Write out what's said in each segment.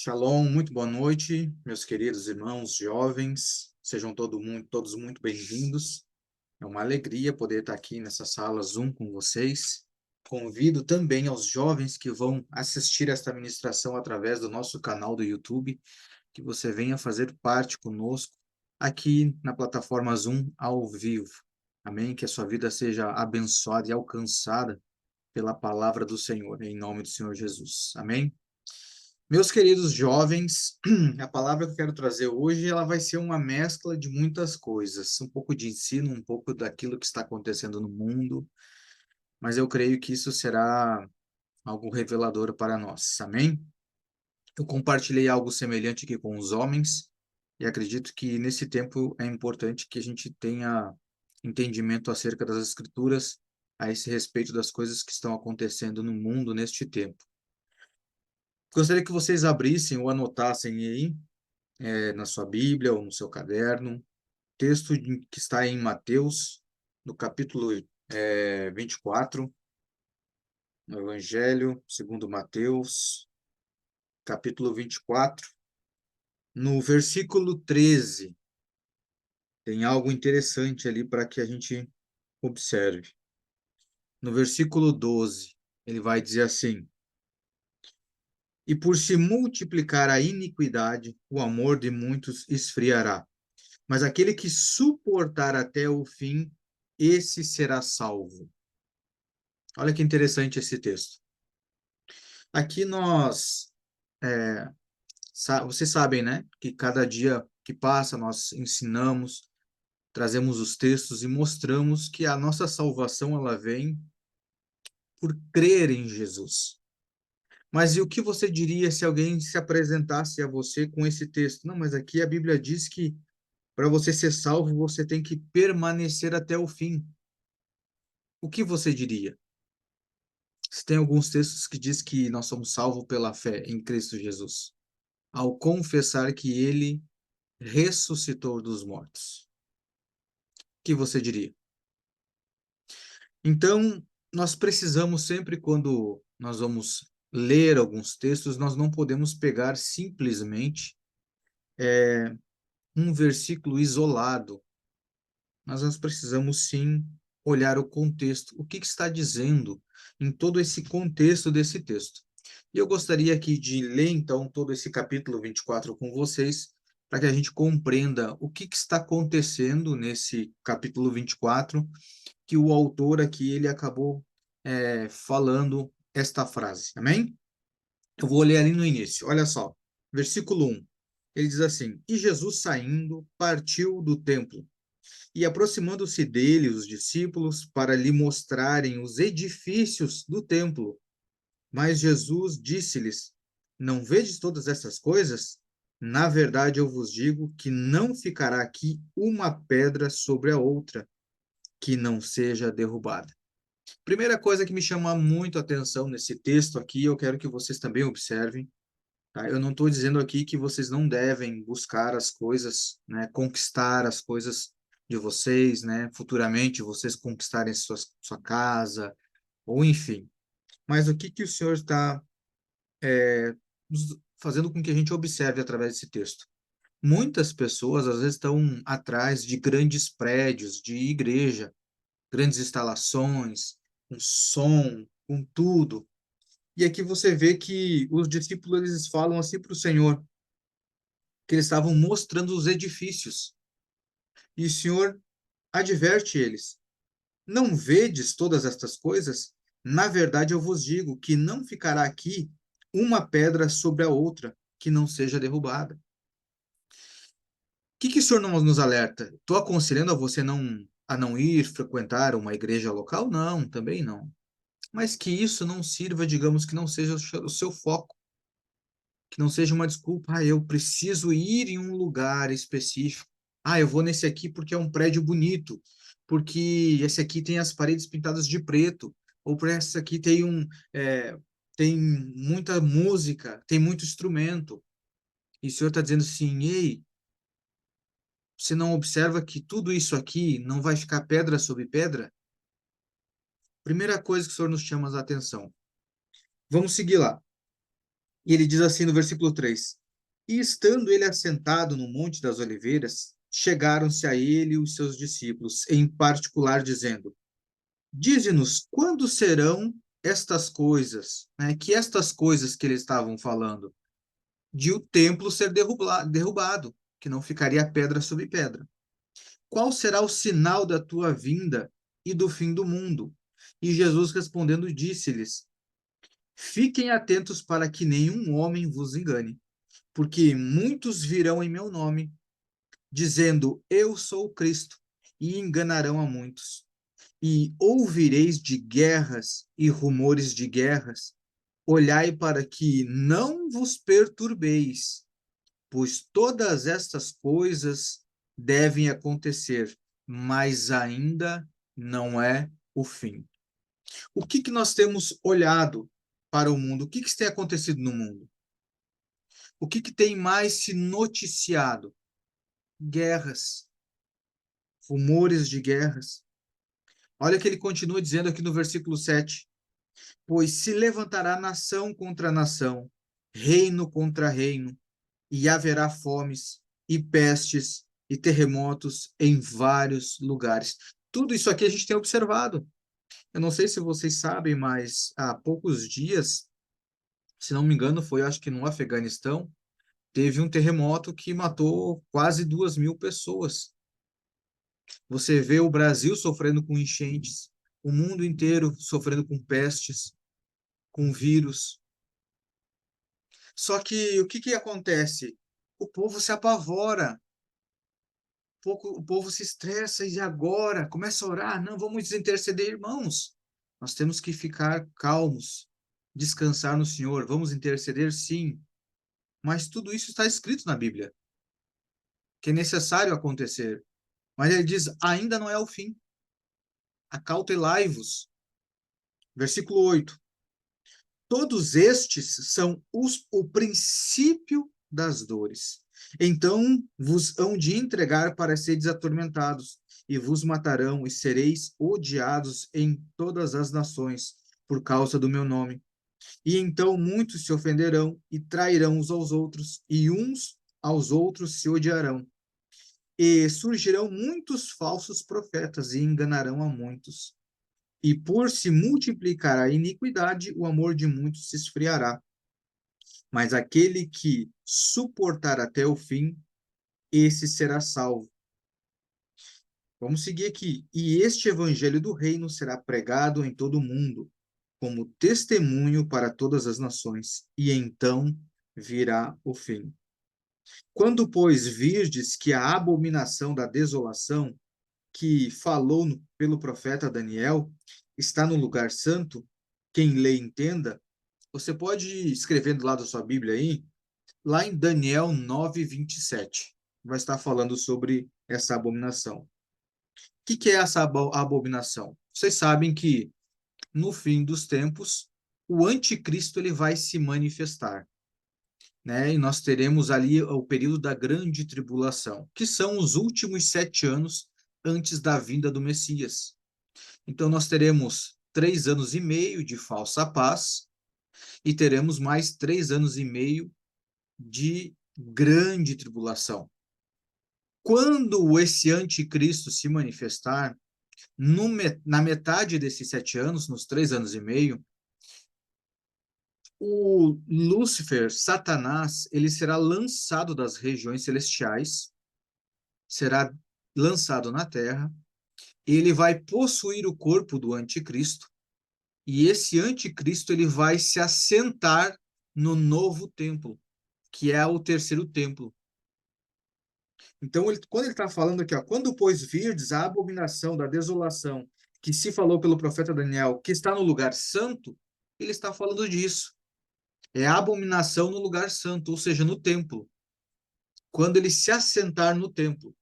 Shalom, muito boa noite, meus queridos irmãos jovens, sejam todos muito bem-vindos. É uma alegria poder estar aqui nessa sala Zoom com vocês. Convido também aos jovens que vão assistir esta ministração através do nosso canal do YouTube, que você venha fazer parte conosco aqui na plataforma Zoom ao vivo. Amém? Que a sua vida seja abençoada e alcançada pela palavra do Senhor, em nome do Senhor Jesus. Amém? Meus queridos jovens, a palavra que eu quero trazer hoje, ela vai ser uma mescla de muitas coisas, um pouco de ensino, um pouco daquilo que está acontecendo no mundo, mas eu creio que isso será algo revelador para nós, amém? Eu compartilhei algo semelhante aqui com os homens, e acredito que nesse tempo é importante que a gente tenha entendimento acerca das Escrituras a esse respeito das coisas que estão acontecendo no mundo neste tempo. Gostaria que vocês abrissem ou anotassem aí na sua Bíblia ou no seu caderno, que está em Mateus, no capítulo 24, no Evangelho segundo Mateus, capítulo 24, no versículo 13, tem algo interessante ali para que a gente observe. No versículo 12, ele vai dizer assim: E por se multiplicar a iniquidade, o amor de muitos esfriará. Mas aquele que suportar até o fim, esse será salvo. Olha que interessante esse texto. Aqui vocês sabem, né, que cada dia que passa nós ensinamos, trazemos os textos e mostramos que a nossa salvação ela vem por crer em Jesus. Mas e o que você diria se alguém se apresentasse a você com esse texto? Não, mas aqui a Bíblia diz que para você ser salvo, você tem que permanecer até o fim. O que você diria? Tem alguns textos que diz que nós somos salvos pela fé em Cristo Jesus, ao confessar que ele ressuscitou dos mortos. O que você diria? Então, nós precisamos sempre, quando nós vamos ler alguns textos, nós não podemos pegar simplesmente um versículo isolado, mas nós precisamos sim olhar o contexto, o que está dizendo em todo esse contexto desse texto. E eu gostaria aqui de ler, então, todo esse capítulo 24 com vocês, para que a gente compreenda o que está acontecendo nesse capítulo 24, que o autor aqui, ele acabou falando esta frase, amém? Eu vou ler ali no início, olha só, versículo 1, ele diz assim: E Jesus saindo, partiu do templo, e aproximando-se dele os discípulos para lhe mostrarem os edifícios do templo. Mas Jesus disse-lhes: Não vedes todas essas coisas? Na verdade, eu vos digo que não ficará aqui uma pedra sobre a outra que não seja derrubada. Primeira coisa que me chama muito a atenção nesse texto aqui, eu quero que vocês também observem, tá? Eu não estou dizendo aqui que vocês não devem buscar as coisas, né, conquistar as coisas de vocês, né, futuramente vocês conquistarem sua casa, ou enfim. Mas o que que o Senhor está fazendo com que a gente observe através desse texto? Muitas pessoas, às vezes, estão atrás de grandes prédios, de igreja, grandes instalações, com som, com tudo. E aqui você vê que os discípulos eles falam assim para o Senhor, que eles estavam mostrando os edifícios. E o Senhor adverte eles: Não vedes todas estas coisas? Na verdade, eu vos digo que não ficará aqui uma pedra sobre a outra que não seja derrubada. O que o Senhor não nos alerta? Estou aconselhando a você a não ir frequentar uma igreja local? Não, também não. Mas que isso não sirva, digamos, que não seja o seu foco, que não seja uma desculpa. Ah, eu preciso ir em um lugar específico. Ah, eu vou nesse aqui porque é um prédio bonito, porque esse aqui tem as paredes pintadas de preto, ou por esse aqui tem muita música, tem muito instrumento. E o senhor está dizendo assim: ei, você não observa que tudo isso aqui não vai ficar pedra sobre pedra? Primeira coisa que o senhor nos chama a atenção. Vamos seguir lá. E ele diz assim no versículo 3: E estando ele assentado no Monte das Oliveiras, chegaram-se a ele os seus discípulos, em particular, dizendo: Dize-nos quando serão estas coisas, né? Que estas coisas que eles estavam falando, de o templo ser derrubado, que não ficaria pedra sobre pedra. Qual será o sinal da tua vinda e do fim do mundo? E Jesus respondendo disse-lhes: Fiquem atentos para que nenhum homem vos engane, porque muitos virão em meu nome, dizendo: Eu sou o Cristo, e enganarão a muitos. E ouvireis de guerras e rumores de guerras. Olhai para que não vos perturbeis, pois todas estas coisas devem acontecer, mas ainda não é o fim. O que nós temos olhado para o mundo? O que tem acontecido no mundo? O que tem mais se noticiado? Guerras, rumores de guerras. Olha o que ele continua dizendo aqui no versículo 7. Pois se levantará nação contra nação, reino contra reino, e haverá fomes e pestes e terremotos em vários lugares. Tudo isso aqui a gente tem observado. Eu não sei se vocês sabem, mas há poucos dias, se não me engano, foi acho que no Afeganistão, teve um terremoto que matou quase 2.000 pessoas. Você vê o Brasil sofrendo com enchentes, o mundo inteiro sofrendo com pestes, com vírus. Só que o que acontece? O povo se apavora, o povo se estressa e agora começa a orar. Não, vamos interceder, irmãos. Nós temos que ficar calmos, descansar no Senhor. Vamos interceder, sim. Mas tudo isso está escrito na Bíblia, que é necessário acontecer. Mas ele diz: ainda não é o fim. Acautelai-vos. Versículo 8. Todos estes são o princípio das dores. Então vos hão de entregar para seres atormentados, e vos matarão, e sereis odiados em todas as nações, por causa do meu nome. E então muitos se ofenderão, e trairão uns aos outros, e uns aos outros se odiarão. E surgirão muitos falsos profetas, e enganarão a muitos. E por se multiplicar a iniquidade, o amor de muitos se esfriará. Mas aquele que suportar até o fim, esse será salvo. Vamos seguir aqui. E este evangelho do reino será pregado em todo o mundo, como testemunho para todas as nações, e então virá o fim. Quando, pois, virdes que a abominação da desolação, que falou pelo profeta Daniel, está no lugar santo, quem lê entenda, você pode ir escrevendo lá da sua Bíblia aí, lá em Daniel 9:27, vai estar falando sobre essa abominação. O que é essa abominação? Vocês sabem que no fim dos tempos, o anticristo ele vai se manifestar, né? E nós teremos ali o período da grande tribulação, que são os últimos 7 anos antes da vinda do Messias. Então nós teremos 3 anos e meio de falsa paz e teremos mais 3 anos e meio de grande tribulação. Quando esse anticristo se manifestar, na metade desses 7 anos, nos 3 anos e meio, o Lúcifer, Satanás, ele será lançado das regiões celestiais, será lançado na terra, ele vai possuir o corpo do anticristo, e esse anticristo ele vai se assentar no novo templo, que é o terceiro templo. Então, quando ele está falando aqui, ó, quando, pois, virdes a abominação da desolação, que se falou pelo profeta Daniel, que está no lugar santo, ele está falando disso. É a abominação no lugar santo, ou seja, no templo. Quando ele se assentar no templo.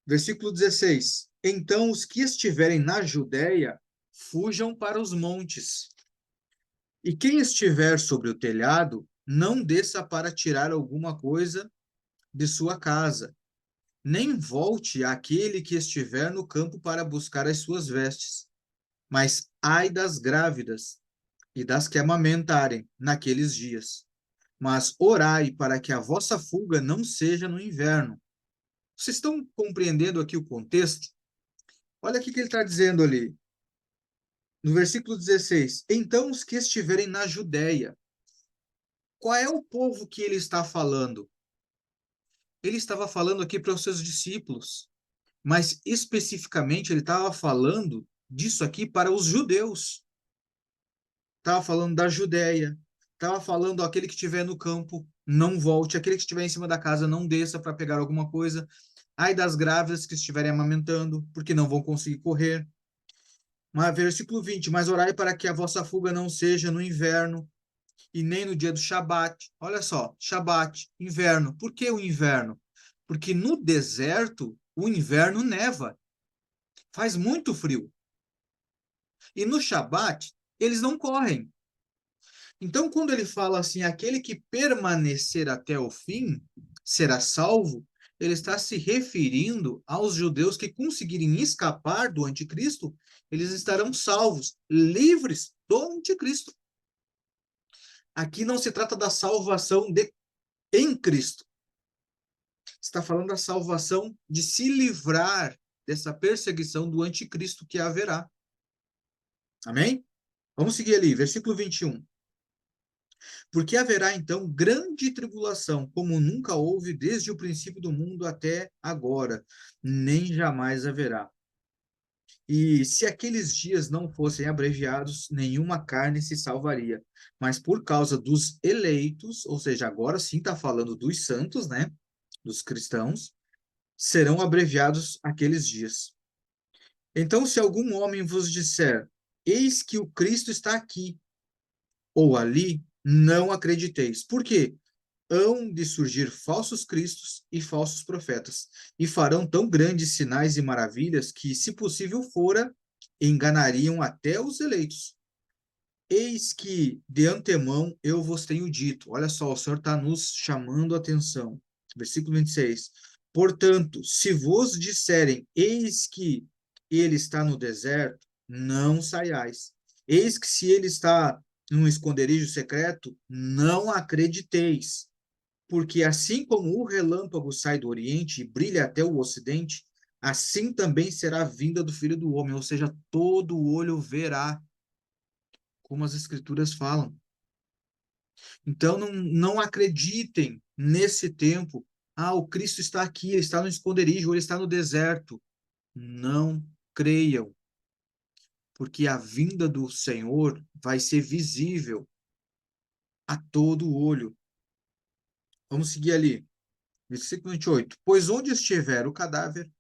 Versículo 16. Então os que estiverem na Judéia, fujam para os montes. E quem estiver sobre o telhado, não desça para tirar alguma coisa de sua casa, nem volte àquele que estiver no campo para buscar as suas vestes. Mas ai das grávidas e das que amamentarem naqueles dias. mas orai para que a vossa fuga não seja no inverno. Vocês estão compreendendo aqui o contexto? Olha o que ele está dizendo ali, no versículo 16. Então os que estiverem na Judéia, qual é o povo que ele está falando? Ele estava falando aqui para os seus discípulos, mas especificamente ele estava falando disso aqui para os judeus. Estava falando da Judéia, estava falando aquele que estiver no campo, não volte, aquele que estiver em cima da casa, não desça para pegar alguma coisa. Ai das grávidas que estiverem amamentando, porque não vão conseguir correr. Mas, versículo 20, mas orai para que a vossa fuga não seja no inverno e nem no dia do Shabat. Olha só, Shabat, inverno. Por que o inverno? Porque no deserto, o inverno neva, faz muito frio. E no Shabat, eles não correm. Então, quando ele fala assim, aquele que permanecer até o fim será salvo, ele está se referindo aos judeus que conseguirem escapar do anticristo, eles estarão salvos, livres do anticristo. Aqui não se trata da salvação em Cristo. Está falando da salvação de se livrar dessa perseguição do anticristo que haverá. Amém? Vamos seguir ali, versículo 21. Porque haverá então grande tribulação, como nunca houve desde o princípio do mundo até agora, nem jamais haverá. E se aqueles dias não fossem abreviados, nenhuma carne se salvaria. Mas por causa dos eleitos, ou seja, agora sim está falando dos santos, né? Dos cristãos, serão abreviados aqueles dias. Então, se algum homem vos disser, eis que o Cristo está aqui, ou ali, não acrediteis. Por quê? Hão de surgir falsos cristos e falsos profetas, e farão tão grandes sinais e maravilhas que, se possível fora, enganariam até os eleitos. Eis que, de antemão, eu vos tenho dito. Olha só, o Senhor está nos chamando a atenção. Versículo 26. Portanto, se vos disserem, eis que ele está no deserto, não saiais. Eis que se ele está num esconderijo secreto, não acrediteis. Porque assim como o relâmpago sai do Oriente e brilha até o Ocidente, assim também será a vinda do Filho do Homem, ou seja, todo olho verá, como as Escrituras falam. Então, não acreditem nesse tempo. Ah, o Cristo está aqui, ele está no esconderijo, ele está no deserto. Não creiam, porque a vinda do Senhor vai ser visível a todo olho. Vamos seguir ali. Versículo 28. Pois onde estiver o cadáver,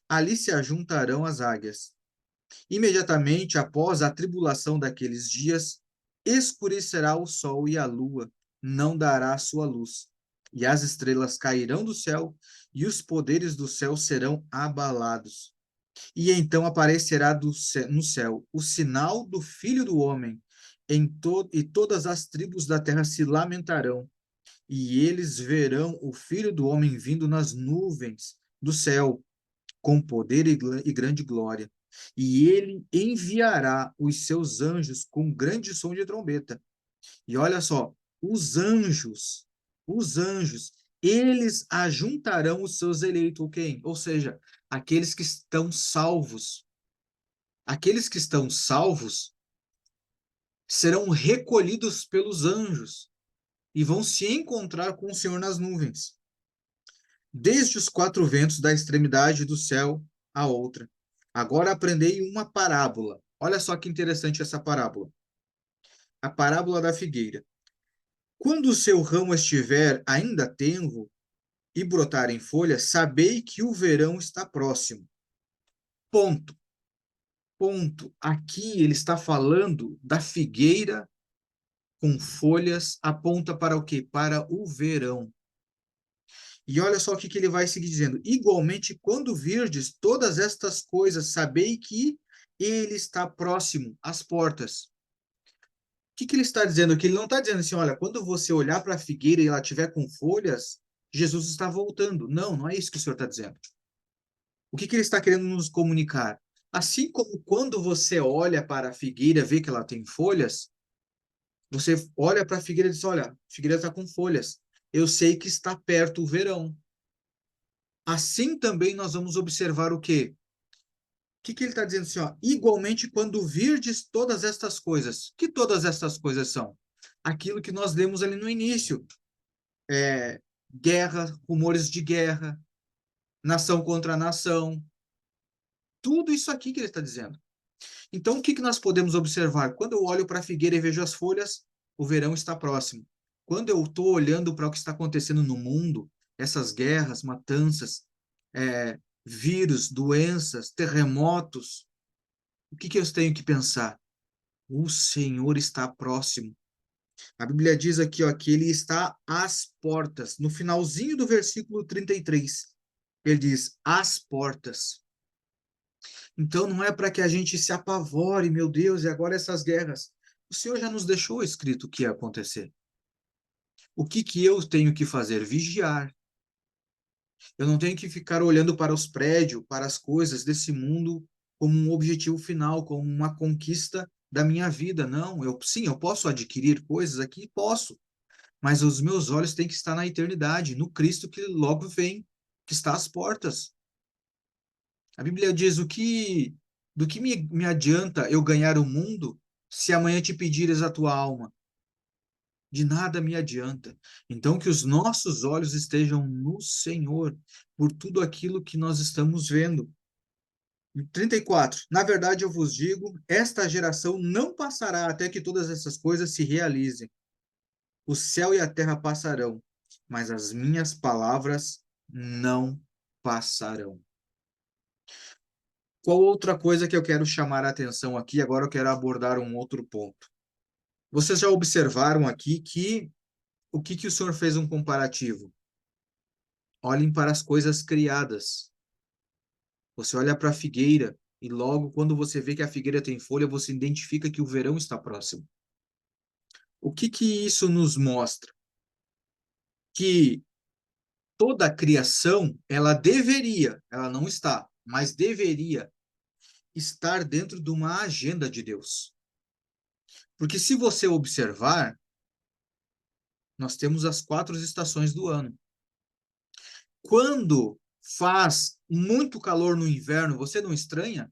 ali se ajuntarão as águias. Imediatamente após a tribulação daqueles dias, escurecerá o sol e a lua não dará a sua luz, e as estrelas cairão do céu, e os poderes do céu serão abalados. E então aparecerá no céu o sinal do Filho do Homem, e todas as tribos da terra se lamentarão, e eles verão o Filho do Homem vindo nas nuvens do céu, com poder e grande glória. E ele enviará os seus anjos com grande som de trombeta. E olha só, os anjos, eles ajuntarão os seus eleitos, quem? Ou seja, aqueles que estão salvos. Aqueles que estão salvos serão recolhidos pelos anjos e vão se encontrar com o Senhor nas nuvens, desde os quatro ventos da extremidade do céu à outra. Agora aprendei uma parábola. Olha só que interessante essa parábola. A parábola da figueira. Quando o seu ramo estiver ainda tenro e brotar em folha, sabei que o verão está próximo. Ponto. Ponto. Aqui ele está falando da figueira com folhas, aponta para o quê? Para o verão. E olha só o que ele vai seguir dizendo. Igualmente, quando virdes todas estas coisas, sabei que ele está próximo às portas. O que ele está dizendo aqui? Ele não está dizendo assim, olha, quando você olhar para a figueira e ela tiver com folhas, Jesus está voltando. Não, não é isso que o Senhor está dizendo. O que ele está querendo nos comunicar? Assim como quando você olha para a figueira, vê que ela tem folhas, Você olha para a figueira e diz, olha, a figueira está com folhas. Eu sei que está perto o verão. Assim também nós vamos observar o quê? O que ele está dizendo assim, ó? Igualmente, quando virdes todas estas coisas, que todas estas coisas são? Aquilo que nós lemos ali no início, guerra, rumores de guerra, nação contra nação, tudo isso aqui que ele está dizendo. Então, o que nós podemos observar? Quando eu olho para a figueira e vejo as folhas, o verão está próximo. Quando eu estou olhando para o que está acontecendo no mundo, essas guerras, matanças, vírus, doenças, terremotos, o que eu tenho que pensar? O Senhor está próximo. A Bíblia diz aqui, ó, que ele está às portas. No finalzinho do versículo 33, ele diz, às portas. Então não é para que a gente se apavore, meu Deus, e agora essas guerras. O Senhor já nos deixou escrito o que ia acontecer. O que eu tenho que fazer? Vigiar. Eu não tenho que ficar olhando para os prédios, para as coisas desse mundo como um objetivo final, como uma conquista da minha vida. Não, sim, eu posso adquirir coisas aqui, posso, mas os meus olhos têm que estar na eternidade, no Cristo que logo vem, que está às portas. A Bíblia diz do que me adianta eu ganhar o mundo se amanhã te pedires a tua alma? De nada me adianta. Então, que os nossos olhos estejam no Senhor, por tudo aquilo que nós estamos vendo. 34. Na verdade, eu vos digo, esta geração não passará até que todas essas coisas se realizem. O céu e a terra passarão, mas as minhas palavras não passarão. Qual outra coisa que eu quero chamar a atenção aqui? Agora eu quero abordar um outro ponto. Vocês já observaram aqui que o senhor fez um comparativo? Olhem para as coisas criadas. Você olha para a figueira e logo quando você vê que a figueira tem folha, você identifica que o verão está próximo. O que isso nos mostra? Que toda a criação, ela não está, mas deveria estar dentro de uma agenda de Deus. Porque se você observar, nós temos as 4 estações do ano. Quando faz muito calor no inverno, você não estranha?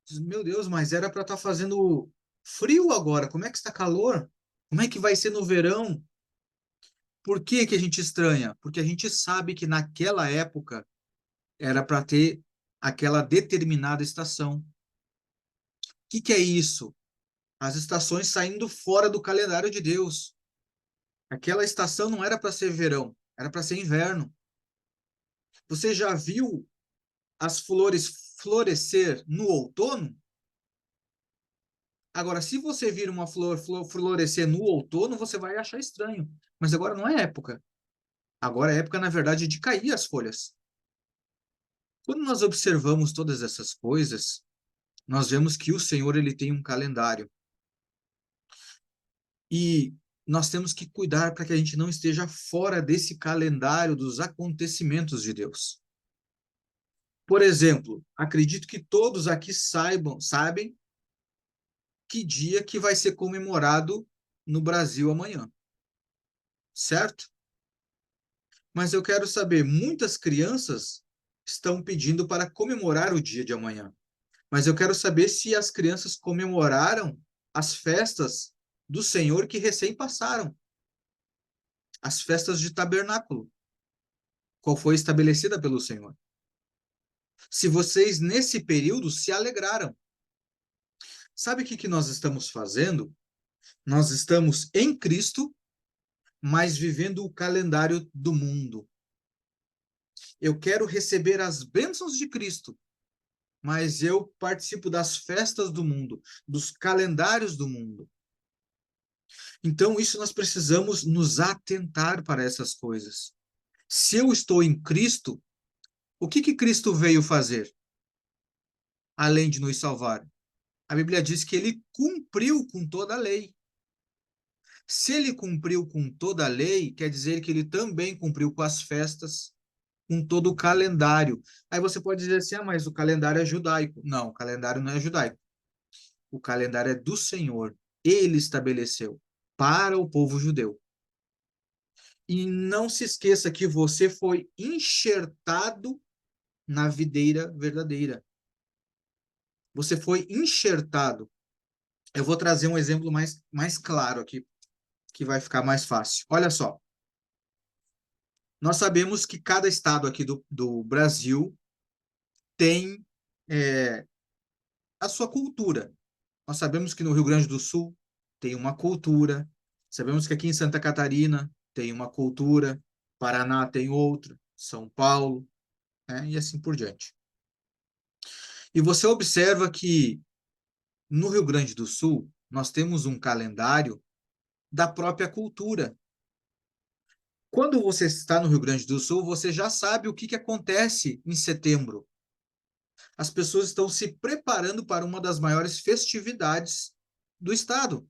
Diz, meu Deus, mas era para estar fazendo frio agora. Como é que está calor? Como é que vai ser no verão? Por que que a gente estranha? Porque a gente sabe que naquela época era para ter aquela determinada estação. O que é isso? As estações saindo fora do calendário de Deus. Aquela estação não era para ser verão, era para ser inverno. Você já viu as flores florescer no outono? Agora, se você vir uma flor florescer no outono, você vai achar estranho. Mas agora não é época. Agora é época, na verdade, de cair as folhas. Quando nós observamos todas essas coisas, nós vemos que o Senhor ele tem um calendário. E nós temos que cuidar para que a gente não esteja fora desse calendário dos acontecimentos de Deus. Por exemplo, acredito que todos aqui sabem que dia que vai ser comemorado no Brasil amanhã, certo? Mas eu quero saber, muitas crianças estão pedindo para comemorar o dia de amanhã. Mas eu quero saber se as crianças comemoraram as festas do Senhor que recém passaram, as festas de tabernáculo, qual foi estabelecida pelo Senhor. Se vocês, nesse período, se alegraram. Sabe o que nós estamos fazendo? Nós estamos em Cristo, mas vivendo o calendário do mundo. Eu quero receber as bênçãos de Cristo, mas eu participo das festas do mundo, dos calendários do mundo. Então, isso nós precisamos nos atentar para essas coisas. Se eu estou em Cristo, o que Cristo veio fazer, além de nos salvar? A Bíblia diz que ele cumpriu com toda a lei. Se ele cumpriu com toda a lei, quer dizer que ele também cumpriu com as festas, com todo o calendário. Aí você pode dizer assim, mas o calendário é judaico. Não, o calendário não é judaico. O calendário é do Senhor. ele estabeleceu para o povo judeu. E não se esqueça que você foi enxertado na videira verdadeira. Você foi enxertado. Eu vou trazer um exemplo mais claro aqui, que vai ficar mais fácil. Olha só. Nós sabemos que cada estado aqui do Brasil tem a sua cultura. Nós sabemos que no Rio Grande do Sul tem uma cultura. Sabemos que aqui em Santa Catarina tem uma cultura. Paraná tem outra. São Paulo, né? E assim por diante. E você observa que no Rio Grande do Sul nós temos um calendário da própria cultura. Quando você está no Rio Grande do Sul, você já sabe o que acontece em setembro. As pessoas estão se preparando para uma das maiores festividades do estado.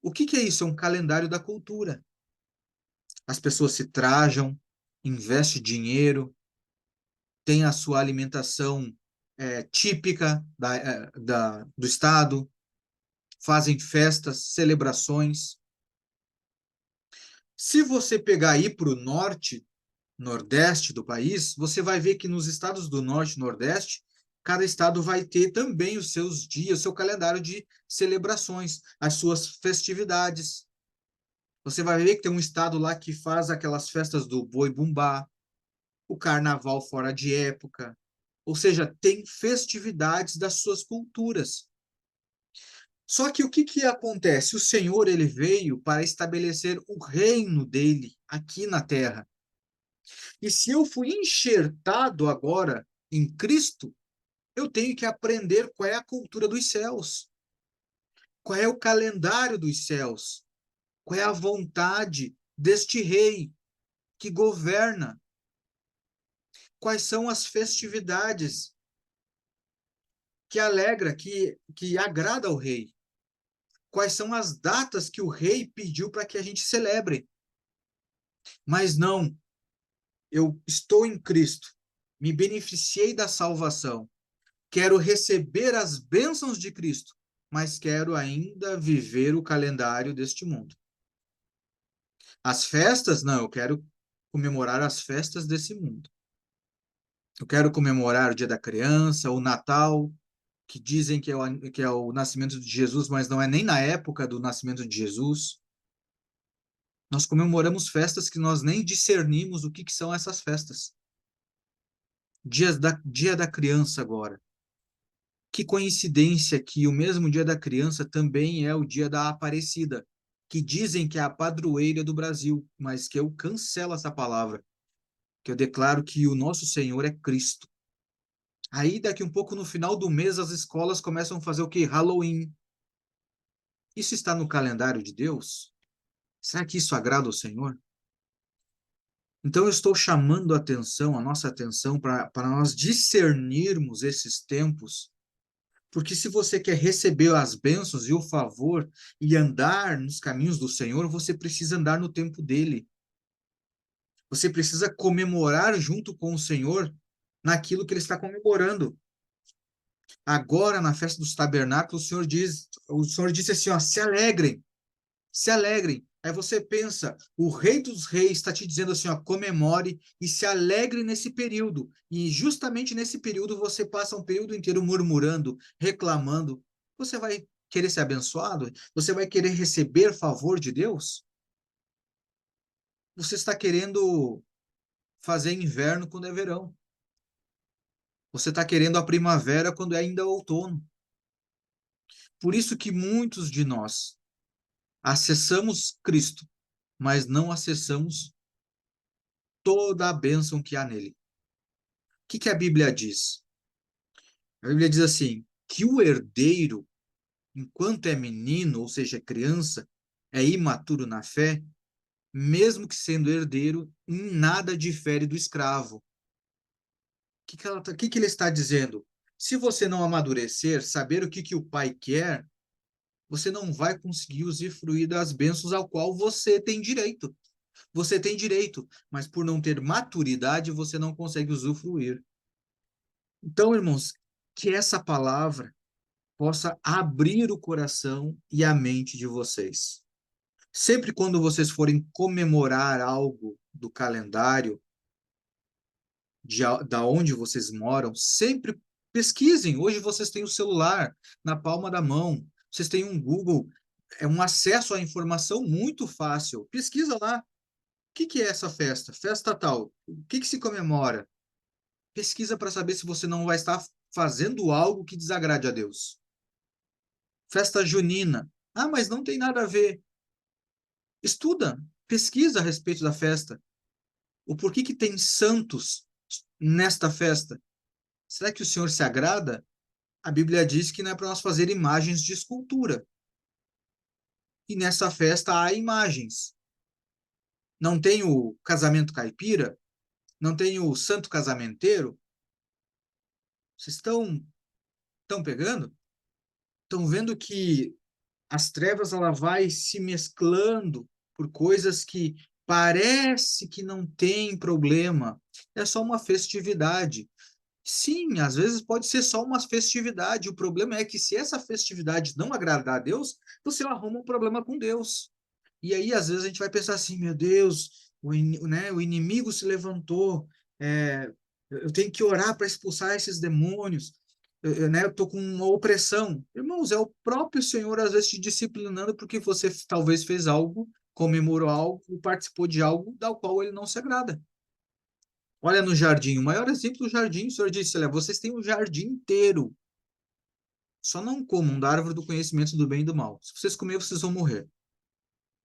O que é isso? É um calendário da cultura. As pessoas se trajam, investem dinheiro, têm a sua alimentação típica do estado, fazem festas, celebrações. Se você pegar aí para o norte, nordeste do país, você vai ver que nos estados do norte e nordeste, cada estado vai ter também os seus dias, o seu calendário de celebrações, as suas festividades. Você vai ver que tem um estado lá que faz aquelas festas do boi-bumbá, o carnaval fora de época, ou seja, tem festividades das suas culturas. Só que o que acontece? O Senhor, ele veio para estabelecer o reino dele aqui na terra. E se eu fui enxertado agora em Cristo, eu tenho que aprender qual é a cultura dos céus, qual é o calendário dos céus, qual é a vontade deste rei que governa, quais são as festividades que alegra, que agrada ao rei, quais são as datas que o rei pediu para que a gente celebre. Mas não, eu estou em Cristo, me beneficiei da salvação, quero receber as bênçãos de Cristo, mas quero ainda viver o calendário deste mundo. As festas, não, eu quero comemorar as festas desse mundo. Eu quero comemorar o Dia da Criança, o Natal, que dizem que é o nascimento de Jesus, mas não é nem na época do nascimento de Jesus. Nós comemoramos festas que nós nem discernimos o que são essas festas. Dia da Criança agora. Que coincidência que o mesmo Dia da Criança também é o Dia da Aparecida, que dizem que é a padroeira do Brasil, mas que eu cancelo essa palavra, que eu declaro que o nosso Senhor é Cristo. Aí, daqui um pouco, no final do mês, as escolas começam a fazer o quê? Halloween. Isso está no calendário de Deus? Será que isso agrada ao Senhor? Então, eu estou chamando a atenção, a nossa atenção, para nós discernirmos esses tempos, porque se você quer receber as bênçãos e o favor e andar nos caminhos do Senhor, você precisa andar no tempo dele. Você precisa comemorar junto com o Senhor naquilo que ele está comemorando. Agora, na festa dos tabernáculos, o Senhor disse assim, ó, se alegrem, se alegrem. Aí você pensa, o Rei dos Reis está te dizendo assim, ó, comemore e se alegre nesse período. E justamente nesse período você passa um período inteiro murmurando, reclamando. Você vai querer ser abençoado? Você vai querer receber favor de Deus? Você está querendo fazer inverno quando é verão. Você está querendo a primavera quando é ainda outono. Por isso que muitos de nós acessamos Cristo, mas não acessamos toda a bênção que há nele. O que a Bíblia diz? A Bíblia diz assim, que o herdeiro, enquanto é menino, ou seja, criança, é imaturo na fé, mesmo que sendo herdeiro, em nada difere do escravo. Que ele está dizendo? Se você não amadurecer, saber o que o pai quer, você não vai conseguir usufruir das bênçãos ao qual você tem direito. Você tem direito, mas por não ter maturidade, você não consegue usufruir. Então, irmãos, que essa palavra possa abrir o coração e a mente de vocês. Sempre quando vocês forem comemorar algo do calendário, da onde vocês moram, sempre pesquisem. Hoje vocês têm o celular na palma da mão, vocês têm um Google, é um acesso à informação muito fácil. Pesquisa lá, o que é essa festa? Festa tal. O que se comemora? Pesquisa para saber se você não vai estar fazendo algo que desagrade a Deus. Festa junina. Ah, mas não tem nada a ver. Estuda, pesquisa a respeito da festa. O porquê que tem santos nesta festa? Será que o Senhor se agrada? A Bíblia diz que não é para nós fazer imagens de escultura. E nessa festa há imagens. Não tem o casamento caipira? Não tem o santo casamenteiro? Vocês estão pegando? Estão vendo que as trevas ela vai se mesclando por coisas que parece que não tem problema. É só uma festividade. Sim, às vezes pode ser só uma festividade. O problema é que se essa festividade não agradar a Deus, você arruma um problema com Deus. E aí, às vezes, a gente vai pensar assim, meu Deus, o inimigo se levantou, eu tenho que orar para expulsar esses demônios, eu estou com uma opressão. Irmãos, é o próprio Senhor, às vezes, te disciplinando porque você talvez fez algo, comemorou algo, participou de algo da qual ele não se agrada. Olha no jardim, o maior exemplo do jardim, o Senhor disse, olha, vocês têm um jardim inteiro, só não comam da árvore do conhecimento do bem e do mal. Se vocês comerem, vocês vão morrer.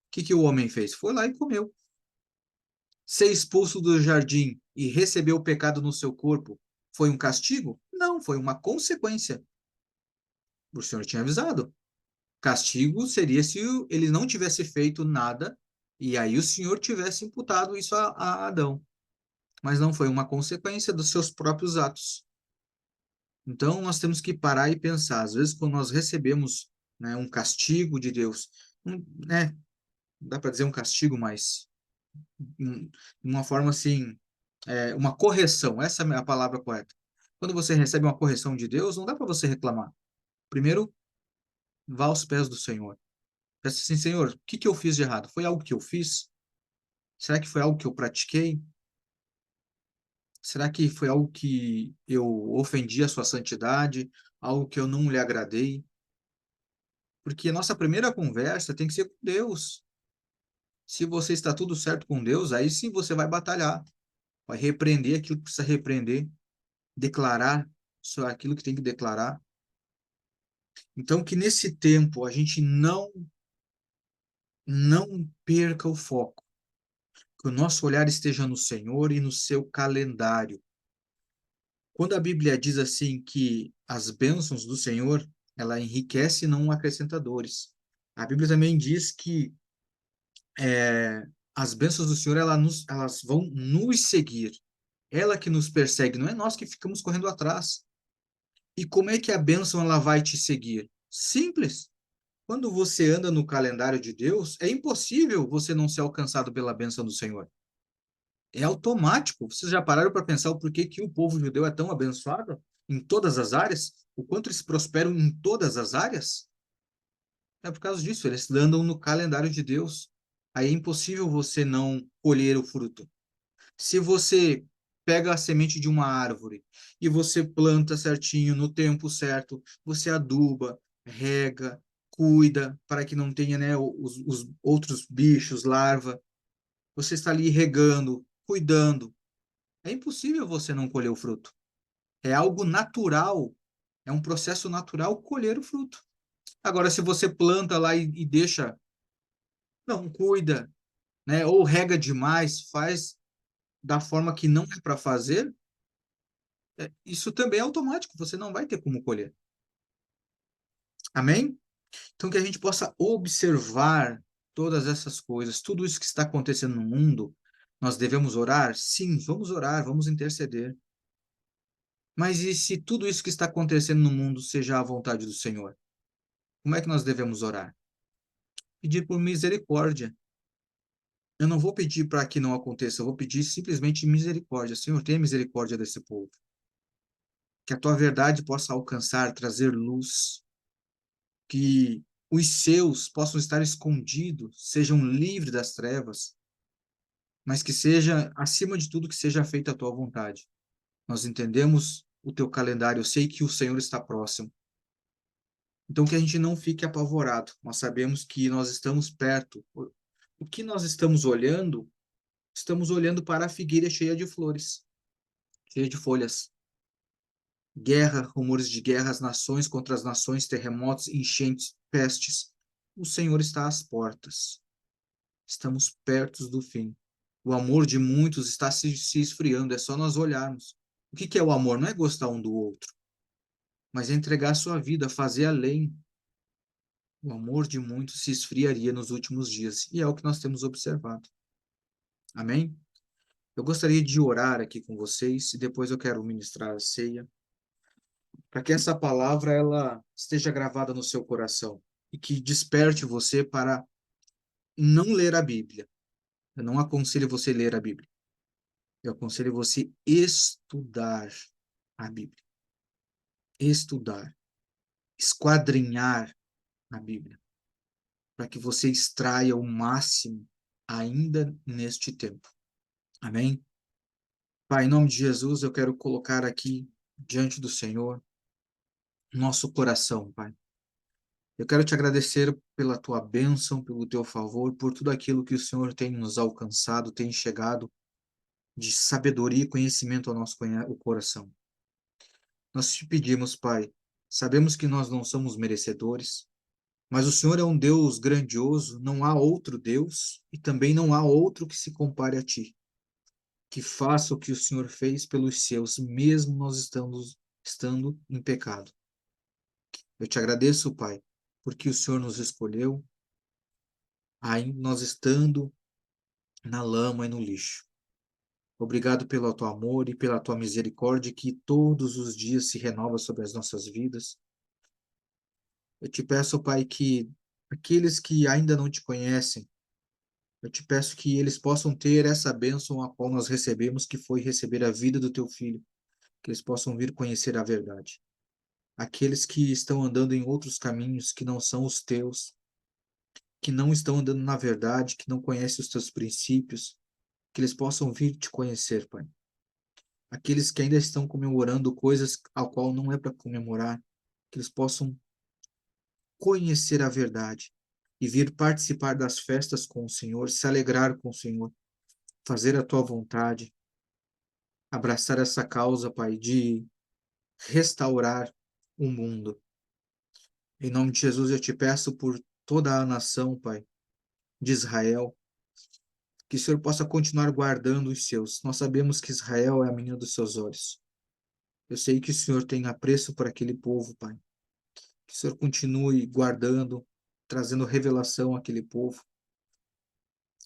O que o homem fez? Foi lá e comeu. Ser expulso do jardim e receber o pecado no seu corpo foi um castigo? Não, foi uma consequência. O Senhor tinha avisado. Castigo seria se ele não tivesse feito nada e aí o Senhor tivesse imputado isso a Adão. Mas não foi uma consequência dos seus próprios atos. Então, nós temos que parar e pensar. Às vezes, quando nós recebemos, né, um castigo de Deus, né, dá para dizer um castigo, mas de uma forma assim, uma correção, essa é a palavra correta. Quando você recebe uma correção de Deus, não dá para você reclamar. Primeiro, vá aos pés do Senhor. Peça assim, Senhor, o que eu fiz de errado? Foi algo que eu fiz? Será que foi algo que eu pratiquei? Será que foi algo que eu ofendi a sua santidade? Algo que eu não lhe agradei? Porque a nossa primeira conversa tem que ser com Deus. Se você está tudo certo com Deus, aí sim você vai batalhar, vai repreender aquilo que precisa repreender, declarar só aquilo que tem que declarar. Então, que nesse tempo a gente não perca o foco, que o nosso olhar esteja no Senhor e no seu calendário. Quando a Bíblia diz assim que as bênçãos do Senhor, ela enriquece e não acrescenta dores. A Bíblia também diz que as bênçãos do Senhor elas vão nos seguir. Ela que nos persegue, não é nós que ficamos correndo atrás. E como é que a bênção ela vai te seguir? Simples. Quando você anda no calendário de Deus, é impossível você não ser alcançado pela bênção do Senhor. É automático. Vocês já pararam para pensar o porquê que o povo judeu é tão abençoado em todas as áreas? O quanto eles prosperam em todas as áreas? É por causa disso, eles andam no calendário de Deus. Aí é impossível você não colher o fruto. Se você pega a semente de uma árvore e você planta certinho no tempo certo, você aduba, rega, cuida para que não tenha, né, os outros bichos, larva. Você está ali regando, cuidando. É impossível você não colher o fruto. É algo natural, é um processo natural colher o fruto. Agora, se você planta lá e deixa, não cuida, né, ou rega demais, faz da forma que não é para fazer, isso também é automático, você não vai ter como colher. Amém? Então, que a gente possa observar todas essas coisas, tudo isso que está acontecendo no mundo, nós devemos orar? Sim, vamos orar, vamos interceder. Mas e se tudo isso que está acontecendo no mundo seja a vontade do Senhor? Como é que nós devemos orar? Pedir por misericórdia. Eu não vou pedir para que não aconteça, eu vou pedir simplesmente misericórdia. Senhor, tenha misericórdia desse povo. Que a tua verdade possa alcançar, trazer luz. que os seus possam estar escondidos, sejam livres das trevas, mas que seja, acima de tudo, que seja feita a tua vontade. Nós entendemos o teu calendário, eu sei que o Senhor está próximo. Então, que a gente não fique apavorado. Nós sabemos que nós estamos perto. O que nós estamos olhando? Estamos olhando para a figueira cheia de flores, cheia de folhas. Guerra, rumores de guerra, as nações contra as nações, terremotos, enchentes, pestes. O Senhor está às portas. Estamos perto do fim. O amor de muitos está se esfriando, é só nós olharmos. O que é o amor? Não é gostar um do outro, mas é entregar a sua vida, fazer além. O amor de muitos se esfriaria nos últimos dias, e é o que nós temos observado. Amém? Eu gostaria de orar aqui com vocês, e depois eu quero ministrar a ceia, para que essa palavra ela esteja gravada no seu coração e que desperte você para não ler a Bíblia. Eu não aconselho você ler a Bíblia. Eu aconselho você estudar a Bíblia. Estudar, esquadrinhar a Bíblia, para que você extraia o máximo ainda neste tempo. Amém? Pai, em nome de Jesus, eu quero colocar aqui diante do Senhor nosso coração, Pai. Eu quero te agradecer pela tua bênção, pelo teu favor, por tudo aquilo que o Senhor tem nos alcançado, tem chegado de sabedoria e conhecimento ao nosso o coração. Nós te pedimos, Pai, sabemos que nós não somos merecedores, mas o Senhor é um Deus grandioso, não há outro Deus e também não há outro que se compare a ti, que faça o que o Senhor fez pelos seus, mesmo nós estando em pecado. Eu te agradeço, Pai, porque o Senhor nos escolheu, ainda nós estando na lama e no lixo. Obrigado pelo teu amor e pela tua misericórdia que todos os dias se renova sobre as nossas vidas. Eu te peço, Pai, que aqueles que ainda não te conhecem, eu te peço que eles possam ter essa bênção a qual nós recebemos, que foi receber a vida do teu filho, que eles possam vir conhecer a verdade. Aqueles que estão andando em outros caminhos que não são os teus, que não estão andando na verdade, que não conhecem os teus princípios, que eles possam vir te conhecer, Pai. Aqueles que ainda estão comemorando coisas ao qual não é para comemorar, que eles possam conhecer a verdade e vir participar das festas com o Senhor, se alegrar com o Senhor, fazer a tua vontade, abraçar essa causa, Pai, de restaurar o mundo. Em nome de Jesus, eu te peço por toda a nação, Pai, de Israel, que o Senhor possa continuar guardando os seus. Nós sabemos que Israel é a menina dos seus olhos. Eu sei que o Senhor tem apreço por aquele povo, Pai. Que o Senhor continue guardando, trazendo revelação àquele povo.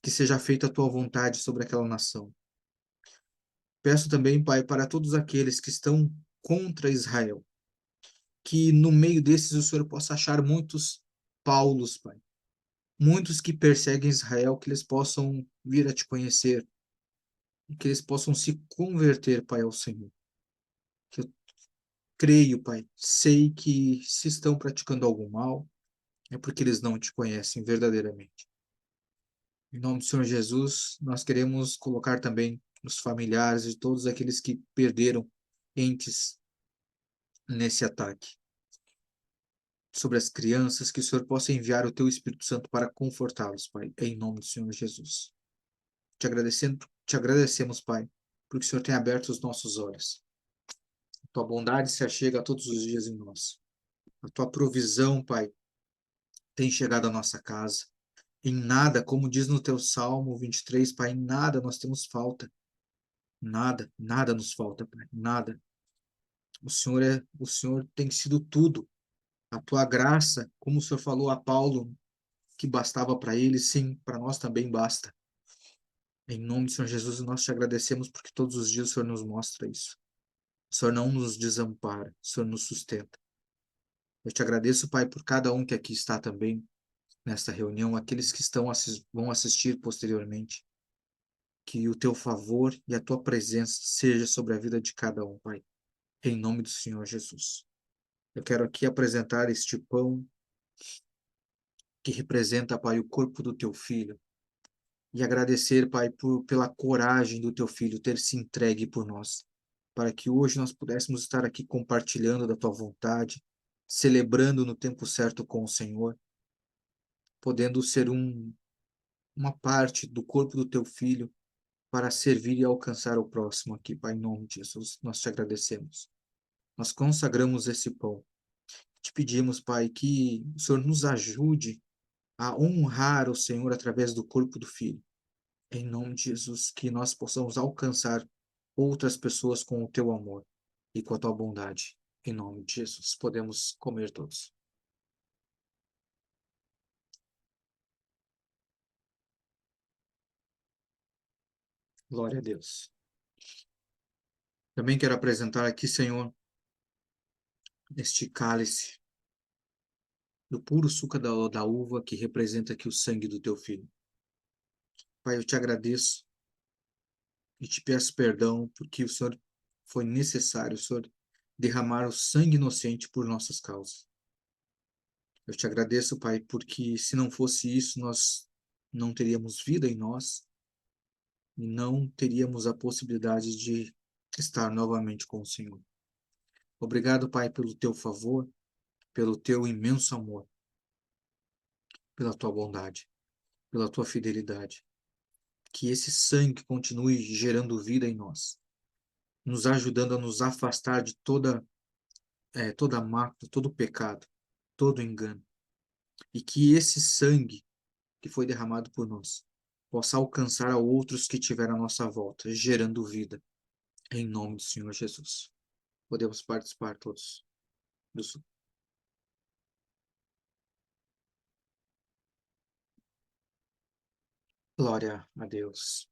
Que seja feita a tua vontade sobre aquela nação. Peço também, Pai, para todos aqueles que estão contra Israel, que no meio desses o Senhor possa achar muitos Paulos, Pai. Muitos que perseguem Israel, que eles possam vir a te conhecer, e que eles possam se converter, Pai, ao Senhor. Que eu creio, Pai, sei que se estão praticando algum mal, é porque eles não te conhecem verdadeiramente. Em nome do Senhor Jesus, nós queremos colocar também os familiares de todos aqueles que perderam entes nesse ataque. Sobre as crianças, que o Senhor possa enviar o teu Espírito Santo para confortá-los, Pai, em nome do Senhor Jesus. Te agradecemos, Pai, porque o Senhor tem aberto os nossos olhos. A tua bondade se achega todos os dias em nós. A tua provisão, Pai, tem chegado à nossa casa. Em nada, como diz no teu Salmo 23, Pai, em nada nós temos falta. Nada, nada nos falta, Pai, nada. O Senhor tem sido tudo. A tua graça, como o Senhor falou a Paulo, que bastava para ele, sim, para nós também basta. Em nome do Senhor Jesus, nós te agradecemos porque todos os dias o Senhor nos mostra isso. O Senhor não nos desampara, o Senhor nos sustenta. Eu te agradeço, Pai, por cada um que aqui está também nesta reunião, aqueles que vão assistir posteriormente. Que o teu favor e a tua presença seja sobre a vida de cada um, Pai. Em nome do Senhor Jesus. Eu quero aqui apresentar este pão que representa, Pai, o corpo do teu filho. E agradecer, Pai, pela coragem do teu filho ter se entregue por nós, para que hoje nós pudéssemos estar aqui compartilhando da tua vontade, celebrando no tempo certo com o Senhor, podendo ser uma parte do corpo do teu filho para servir e alcançar o próximo aqui, Pai, em nome de Jesus. Nós te agradecemos. Nós consagramos esse pão. Te pedimos, Pai, que o Senhor nos ajude a honrar o Senhor através do corpo do Filho. Em nome de Jesus, que nós possamos alcançar outras pessoas com o teu amor e com a tua bondade. Em nome de Jesus, podemos comer todos. Glória a Deus. Também quero apresentar aqui, Senhor, este cálice do puro suco da uva que representa aqui o sangue do teu filho. Pai, eu te agradeço e te peço perdão porque o Senhor foi necessário, o Senhor derramar o sangue inocente por nossas causas. Eu te agradeço, Pai, porque se não fosse isso, nós não teríamos vida em nós e não teríamos a possibilidade de estar novamente com o Senhor. Obrigado, Pai, pelo teu favor, pelo teu imenso amor, pela tua bondade, pela tua fidelidade. Que esse sangue continue gerando vida em nós, nos ajudando a nos afastar de toda mácula, todo pecado, todo engano. E que esse sangue que foi derramado por nós possa alcançar a outros que estiverem à nossa volta, gerando vida, em nome do Senhor Jesus. Podemos participar todos do Glória a Deus.